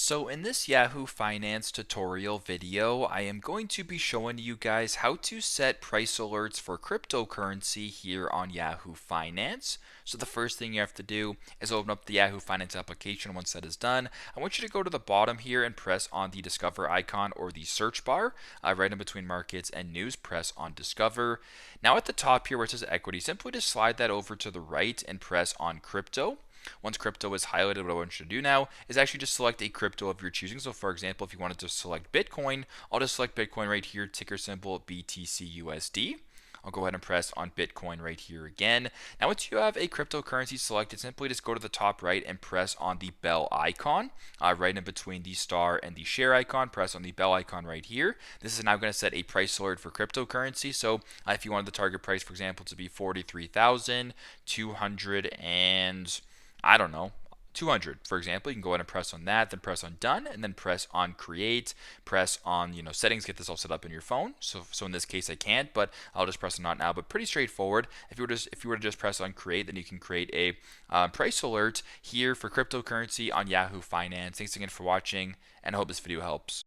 So in this Yahoo Finance tutorial video, I am going to be showing you guys how to set price alerts for cryptocurrency here on Yahoo Finance. So the first thing you have to do is open up the Yahoo Finance application. Once that is done, I want you to go to the bottom here and press on the Discover icon or the search bar. Right in between markets and news, press on Discover. Now at the top here where it says equity, simply just slide that over to the right and press on crypto. Once crypto is highlighted, what I want you to do now is actually just select a crypto of your choosing. So for example, if you wanted to select Bitcoin, I'll just select Bitcoin right here, ticker symbol BTCUSD. I'll go ahead and press on Bitcoin right here again. Now once you have a cryptocurrency selected, simply just go to the top right and press on the bell icon. Right in between the star and the share icon, press on the bell icon right here. This is now going to set a price alert for cryptocurrency. So if you wanted the target price, for example, to be 43,200 and I don't know, 200, for example, you can go ahead and press on that, then press on done, and then press on create, press on, settings, get this all set up in your phone. So in this case, I can't, but I'll just press on not now, but pretty straightforward. If you were to just press on create, then you can create a price alert here for cryptocurrency on Yahoo Finance. Thanks again for watching, and I hope this video helps.